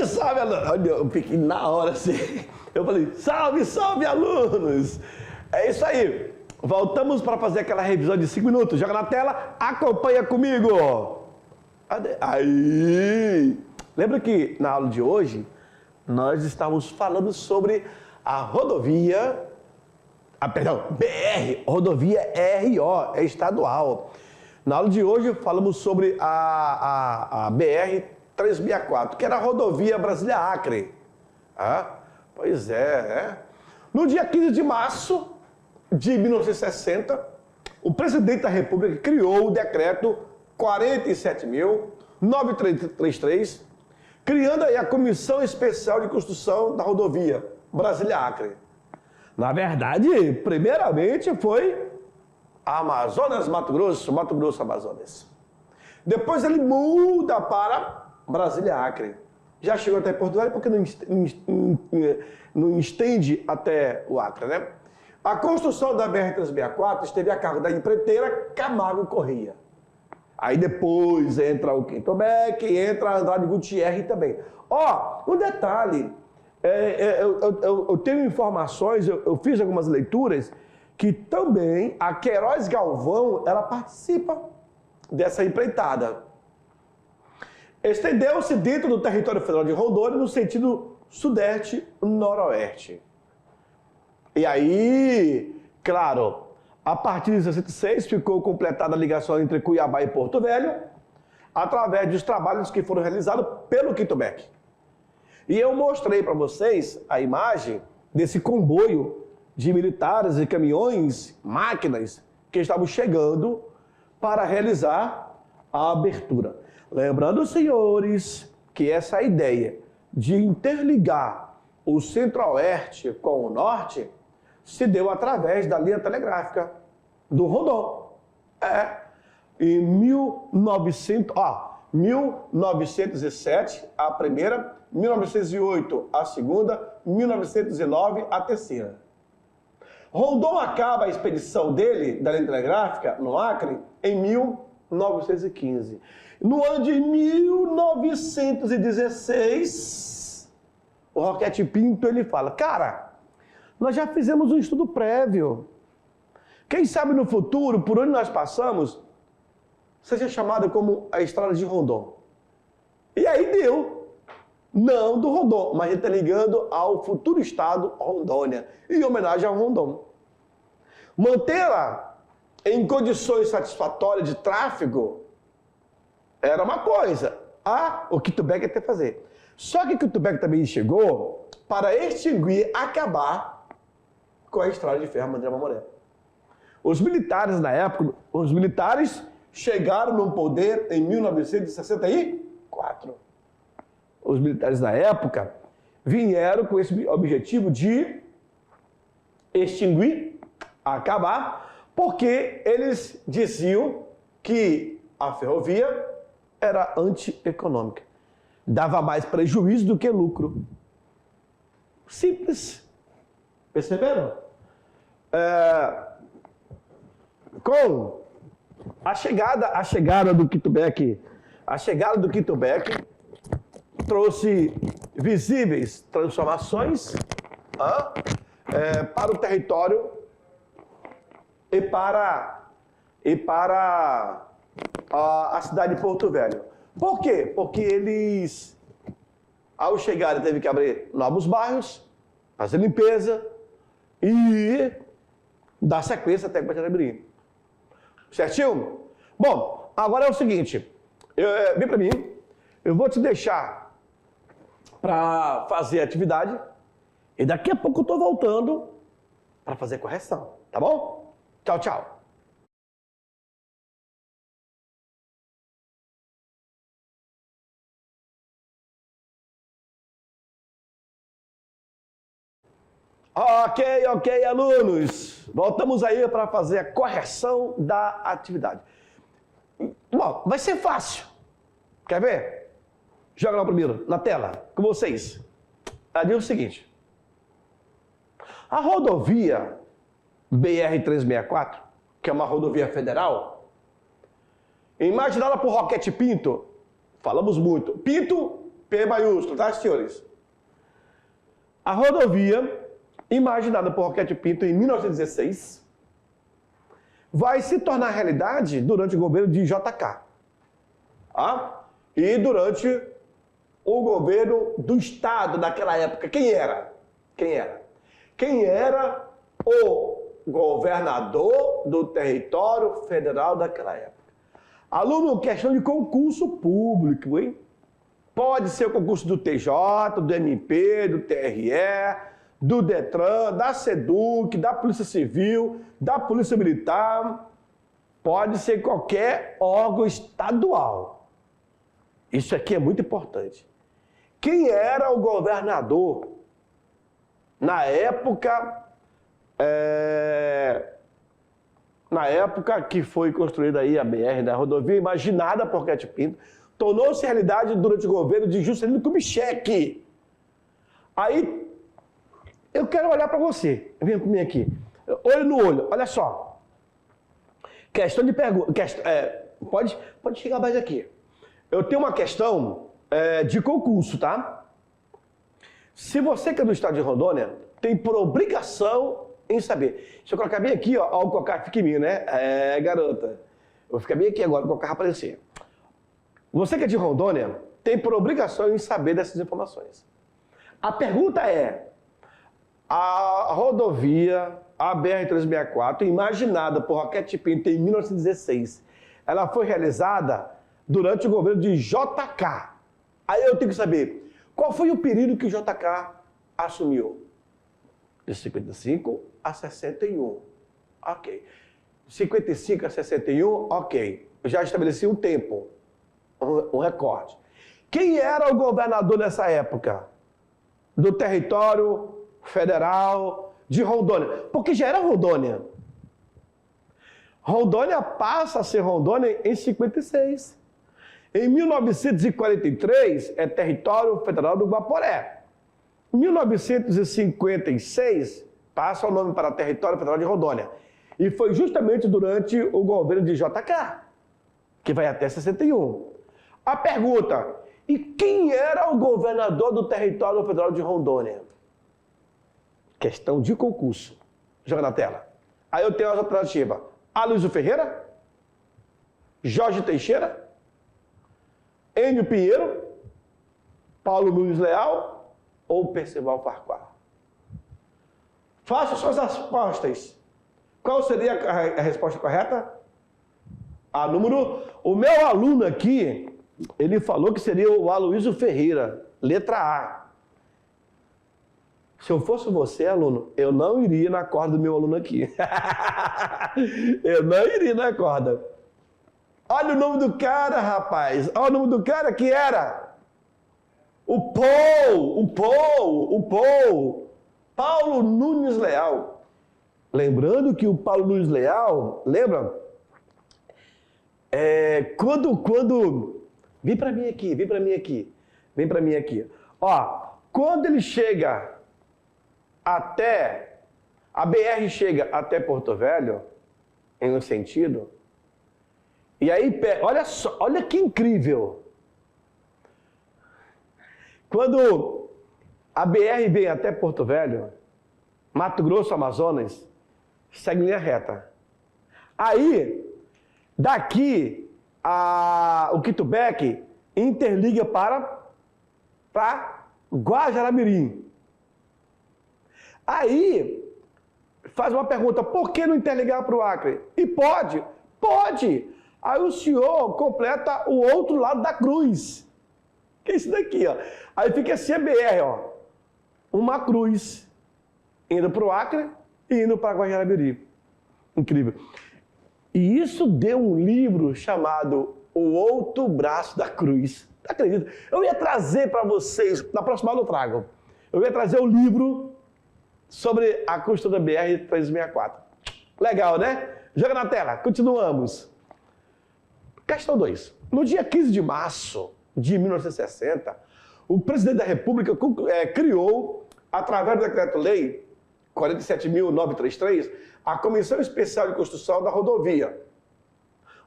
Salve, salve, alunos! Olha, eu fiquei na hora assim. Eu falei, salve, salve, alunos! É isso aí. Voltamos para fazer aquela revisão de 5 minutos. Joga na tela, acompanha comigo. Aí! Lembra que na aula de hoje nós estávamos falando sobre a rodovia, BR, rodovia RO, é estadual. Na aula de hoje falamos sobre a BR-364, que era a rodovia Brasília-Acre. Pois é. No dia 15 de março de 1960, o presidente da República criou o decreto 47.933, criando aí a Comissão Especial de Construção da Rodovia Brasília-Acre. Na verdade, primeiramente foi Amazonas, Mato Grosso, Amazonas. Depois ele muda para Brasília-Acre. Já chegou até Porto Velho porque não estende até o Acre, né? A construção da BR-364 esteve a cargo da empreiteira Camargo Corrêa. Aí depois entra o Quintobec, entra Andrade Gutierrez também. Um detalhe, eu tenho informações, eu fiz algumas leituras, que também a Queiroz Galvão, ela participa dessa empreitada. Estendeu-se dentro do território federal de Rondônia no sentido sudeste-noroeste. E aí, claro, a partir de 66 ficou completada a ligação entre Cuiabá e Porto Velho, através dos trabalhos que foram realizados pelo Quintobec. E eu mostrei para vocês a imagem desse comboio de militares e caminhões, máquinas, que estavam chegando para realizar a abertura. Lembrando, senhores, que essa ideia de interligar o centro-oeste com o norte se deu através da linha telegráfica do Rondon. Em 1907, a primeira, 1908, a segunda, 1909, a terceira. Rondon acaba a expedição dele, da linha telegráfica, no Acre, em 1915. No ano de 1916, o Roquete Pinto, ele fala, cara, nós já fizemos um estudo prévio. Quem sabe no futuro, por onde nós passamos, seja chamada como a Estrada de Rondon. E aí deu. Não do Rondon, mas ele está ligando ao futuro estado Rondônia, em homenagem ao Rondon. Mantê-la em condições satisfatórias de tráfego era uma coisa. O Quintobec até fazer. Só que o Quintobec também chegou para extinguir, acabar com a estrada de ferro Madureira Mamoré. Os militares na época, chegaram no poder em 1964. Os militares na época vieram com esse objetivo de extinguir, acabar, porque eles diziam que a ferrovia era antieconômica. Dava mais prejuízo do que lucro. Simples. Perceberam? Com a chegada do Quintobec, trouxe visíveis transformações para o território e para a cidade de Porto Velho. Por quê? Porque eles, ao chegarem, teve que abrir novos bairros, fazer limpeza e dar sequência até Guajará-Mirim. Certinho? Bom, agora é o seguinte, vem para mim, eu vou te deixar para fazer a atividade e daqui a pouco eu estou voltando para fazer a correção, tá bom? Tchau, tchau. Ok, alunos. Voltamos aí para fazer a correção da atividade. Bom, vai ser fácil. Quer ver? Joga lá primeiro, na tela, com vocês. Ali é o seguinte. A rodovia BR-364, que é uma rodovia federal, imaginada por Roquete Pinto, falamos muito. Pinto P maiúsculo, tá, senhores? A rodovia, imaginada por Roquete Pinto em 1916, vai se tornar realidade durante o governo de JK. E durante o governo do Estado daquela época. Quem era? Quem era o governador do território federal daquela época? Aluno, questão de concurso público, hein? Pode ser o concurso do TJ, do MP, do TRE, do Detran, da SEDUC, da Polícia Civil, da Polícia Militar. Pode ser qualquer órgão estadual. Isso aqui é muito importante. Quem era o governador na época que foi construída aí a BR, da rodovia imaginada por Roquete Pinto, tornou-se realidade durante o governo de Juscelino Kubitschek. Aí, eu quero olhar para você. Vem comigo aqui. Olho no olho. Olha só. Questão de pergunta. Pode chegar mais aqui. Eu tenho uma questão de concurso, tá? Se você que é do estado de Rondônia, tem por obrigação em saber. Deixa eu colocar bem aqui, ó. O cocá fica em mim, né? Garota. Eu vou ficar bem aqui agora, o cocá vai aparecer. Você que é de Rondônia, tem por obrigação em saber dessas informações. A pergunta é, a rodovia, a BR-364, imaginada por Roquete Pinto em 1916, ela foi realizada durante o governo de JK. Aí eu tenho que saber, qual foi o período que o JK assumiu? De 55 a 61. Ok. 55 a 61, ok. Eu já estabeleci um tempo, um recorde. Quem era o governador nessa época? Do território federal de Rondônia. Porque já era Rondônia. Rondônia passa a ser Rondônia em 56. Em 1943, é território federal do Guaporé. Em 1956, passa o nome para território federal de Rondônia. E foi justamente durante o governo de JK, que vai até 61. A pergunta, e quem era o governador do território federal de Rondônia? Questão de concurso. Joga na tela. Aí eu tenho as alternativas. Aloysio Ferreira, Jorge Teixeira, Enio Pinheiro, Paulo Nunes Leal ou Percival Farquhar? Faça suas respostas. Qual seria a resposta correta? O meu aluno aqui, ele falou que seria o Aloysio Ferreira, letra A. Se eu fosse você, aluno, eu não iria na corda do meu aluno aqui. Eu não iria na corda. Olha o nome do cara, rapaz. Olha o nome do cara que era. O Paulo Nunes Leal. Lembrando que o Paulo Nunes Leal, lembra? Quando... Vem para mim aqui. Ó, quando ele chega até... A BR chega até Porto Velho, em um sentido... E aí, olha só, olha que incrível. Quando a BR vem até Porto Velho, Mato Grosso, Amazonas, segue linha reta. Aí, daqui, o Quitubec interliga para Guajará-Mirim. Aí, faz uma pergunta, por que não interligar para o Acre? E pode. Aí o senhor completa o outro lado da cruz. Que é isso daqui, ó. Aí fica assim a BR, ó. Uma cruz indo para o Acre e indo para Guajará-Mirim. Incrível. E isso deu um livro chamado O Outro Braço da Cruz. Não acredito. Eu ia trazer para vocês, na próxima aula eu trago. Eu ia trazer o livro sobre a construção da BR-364. Legal, né? Joga na tela. Continuamos. Questão 2. No dia 15 de março de 1960, o presidente da República criou, através do Decreto-Lei 47.933, a Comissão Especial de Construção da Rodovia,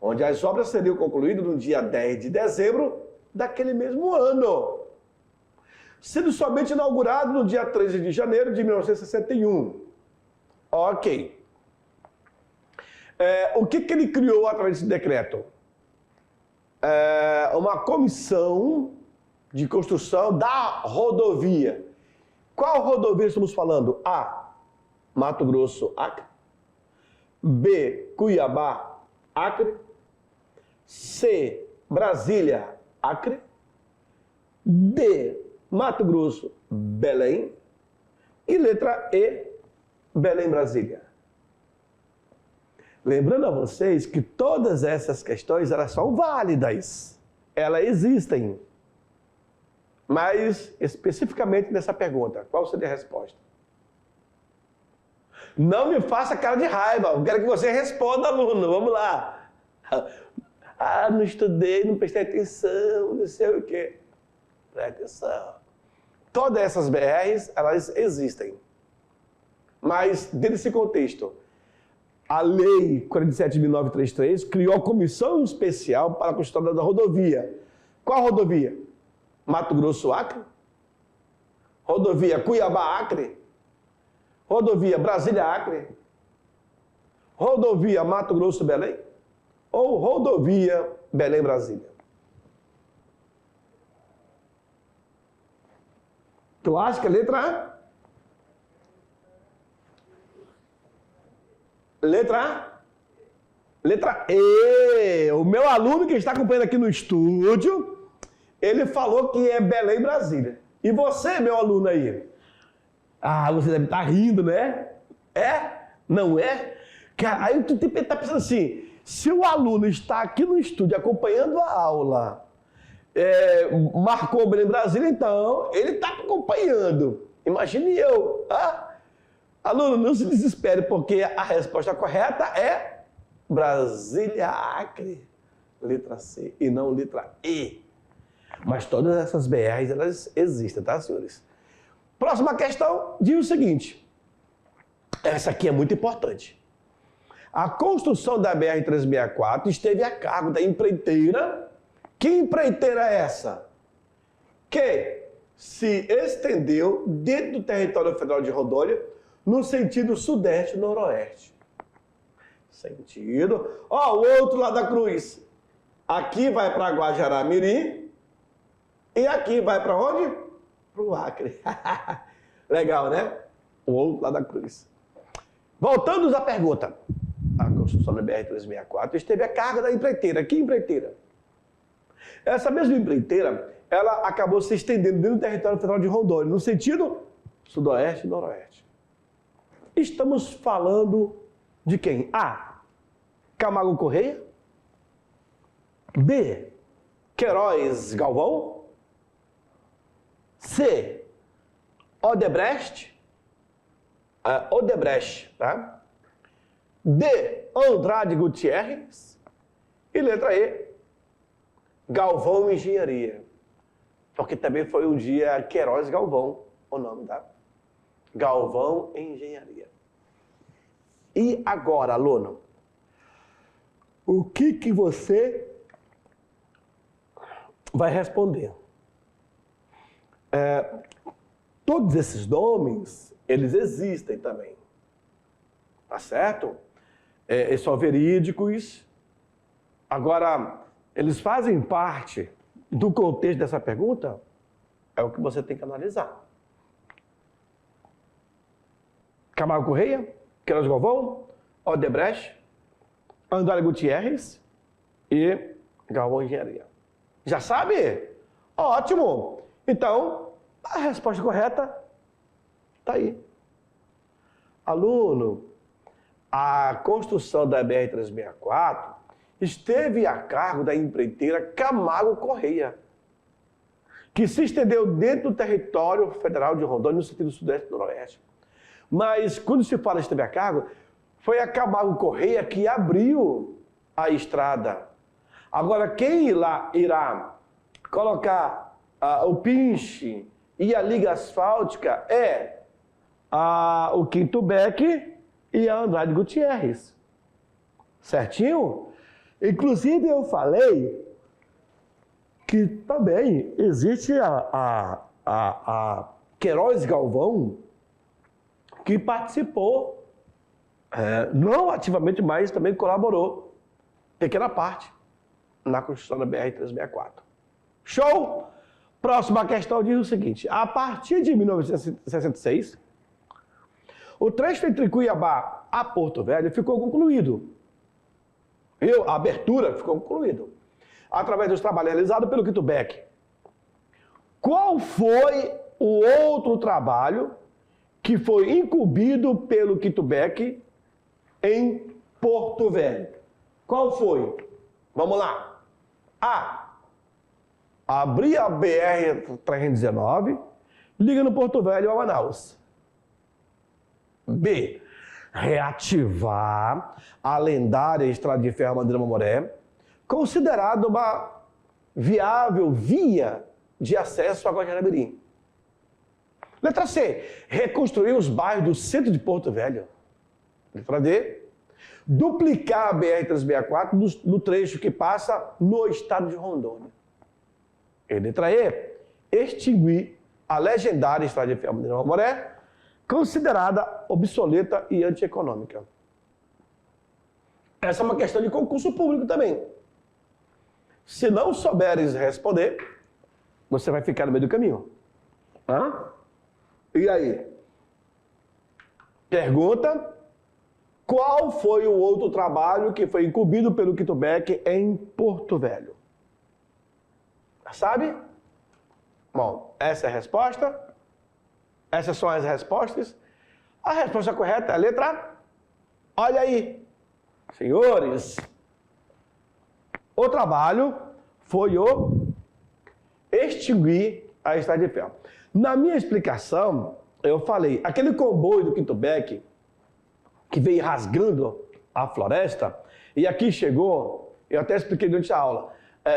onde as obras seriam concluídas no dia 10 de dezembro daquele mesmo ano. sendo somente inaugurado no dia 13 de janeiro de 1961. Ok. O que ele criou através desse decreto? Uma comissão de construção da rodovia. Qual rodovia estamos falando? A, Mato Grosso, Acre. B, Cuiabá, Acre. C, Brasília, Acre. D, Mato Grosso, Belém. E letra E, Belém, Brasília. Lembrando a vocês que todas essas questões, elas são válidas. Elas existem. Mas, especificamente nessa pergunta, qual seria a resposta? Não me faça cara de raiva. Eu quero que você responda, aluno. Vamos lá. Não estudei, não prestei atenção, não sei o quê. Presta atenção. Todas essas BRs, elas existem. Mas, dentro desse contexto, a Lei 47.933 criou a Comissão Especial para a Construção da Rodovia. Qual rodovia? Mato Grosso, Acre? Rodovia Cuiabá, Acre? Rodovia Brasília, Acre? Rodovia Mato Grosso, Belém? Ou rodovia Belém, Brasília? Tu acha que é a letra A? Letra A? Letra E. O meu aluno que está acompanhando aqui no estúdio, ele falou que é Belém, Brasília. E você, meu aluno aí? Você deve estar rindo, né? É? Não é? Aí tu está pensando assim, se o aluno está aqui no estúdio acompanhando a aula, marcou Belém, Brasília, então ele está acompanhando. Imagine eu. Aluno, não se desespere, porque a resposta correta é Brasília, Acre. Letra C e não letra E. Mas todas essas BRs, elas existem, tá, senhores? Próxima questão diz o seguinte. Essa aqui é muito importante. A construção da BR-364 esteve a cargo da empreiteira. Que empreiteira é essa? Que se estendeu dentro do território federal de Rondônia no sentido sudeste-noroeste. Sentido. O outro lado da cruz. Aqui vai para Guajará-Mirim. E aqui vai para onde? Para o Acre. Legal, né? O outro lado da cruz. Voltando à pergunta. A construção da BR-364 esteve a cargo da empreiteira. Que empreiteira? Essa mesma empreiteira, ela acabou se estendendo dentro do território federal de Rondônia, no sentido sudoeste e noroeste. Estamos falando de quem? A. Camargo Correia. B. Queiroz Galvão. C. Odebrecht. Tá? D. Andrade Gutierrez. E letra E. Galvão Engenharia. Porque também foi um dia Queiroz Galvão, o nome, tá? Galvão Engenharia. E agora, aluno, o que você vai responder? Todos esses nomes, eles existem também. Tá certo? Eles são verídicos. Agora, eles fazem parte do contexto dessa pergunta? É o que você tem que analisar. Camargo Correia, Queiroz Galvão, Odebrecht, Andrade Gutierrez e Galvão Engenharia. Já sabe? Ótimo! Então, a resposta correta está aí. Aluno, a construção da BR-364 esteve a cargo da empreiteira Camargo Correia, que se estendeu dentro do território federal de Rondônia, no sentido sudeste e noroeste. Mas, quando se fala esteve a cargo, foi a Camargo Correia que abriu a estrada. Agora, quem irá colocar o pinche e a liga asfáltica é o Quinto Beck e a Andrade Gutierrez. Certinho? Inclusive, eu falei que também existe a a Queiroz Galvão, que participou, não ativamente, mas também colaborou, pequena parte, na construção da BR-364. Show? Próxima questão diz o seguinte: a partir de 1966, o trecho entre Cuiabá a Porto Velho ficou concluído. A abertura ficou concluída através dos trabalhos realizados pelo Quito Beck. Qual foi o outro trabalho que foi incumbido pelo Quito Beck em Porto Velho? Qual foi? Vamos lá. A. Abrir a BR-319, liga no Porto Velho a Manaus. B. Reativar a lendária estrada de ferro Madureira Mamoré, considerada uma viável via de acesso a Guajará-Mirim. Letra C. Reconstruir os bairros do centro de Porto Velho. Letra D. Duplicar a BR-364 no trecho que passa no estado de Rondônia. E letra E. Extinguir a legendária estrada de ferro Madureira Mamoré, considerada obsoleta e antieconômica. Essa é uma questão de concurso público também. Se não souberes responder, você vai ficar no meio do caminho. E aí? Pergunta: qual foi o outro trabalho que foi incumbido pelo Quito Beck em Porto Velho? Sabe? Bom, essa é a resposta. Essas são as respostas. A resposta correta é a letra A. Olha aí, senhores. O trabalho foi o extinguir a estrada de ferro. Na minha explicação, eu falei, aquele comboio do Quito Beck que veio rasgando a floresta, e aqui chegou, eu até expliquei durante a aula,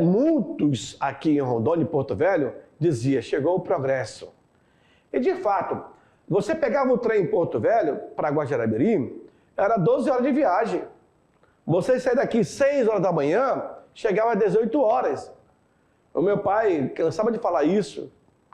muitos aqui em Rondônia e Porto Velho diziam, chegou o progresso. E de fato, você pegava o trem em Porto Velho para Guajará-Mirim, era 12 horas de viagem. Você saía daqui 6 horas da manhã, chegava às 18 horas. O meu pai cansava de falar isso,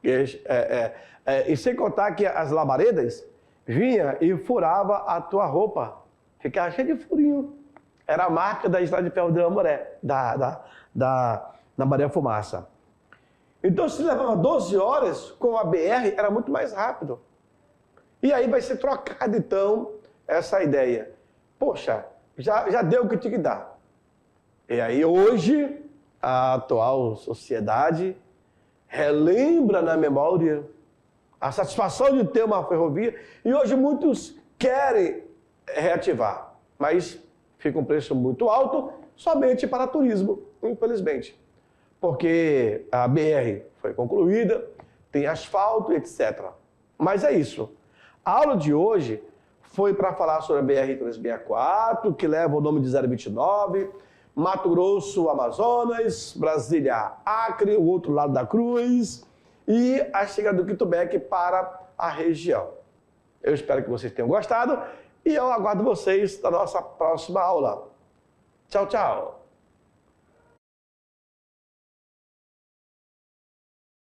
e sem contar que as labaredas vinha e furava a tua roupa, ficava cheia de furinho. Era a marca da estrada de ferro de Mamoré, da Maria Fumaça. Então, se levava 12 horas, com a BR era muito mais rápido. E aí vai ser trocada, então, essa ideia. Poxa, já deu o que tinha que dar. E aí, hoje, a atual sociedade relembra na memória a satisfação de ter uma ferrovia. E hoje muitos querem reativar, mas fica um preço muito alto somente para turismo, infelizmente. Porque a BR foi concluída, tem asfalto, etc. Mas é isso. A aula de hoje foi para falar sobre a BR-364, que leva o nome de 029, Mato Grosso, Amazonas, Brasília, Acre, o outro lado da cruz, e a chegada do Quito Beck para a região. Eu espero que vocês tenham gostado e eu aguardo vocês na nossa próxima aula. Tchau, tchau!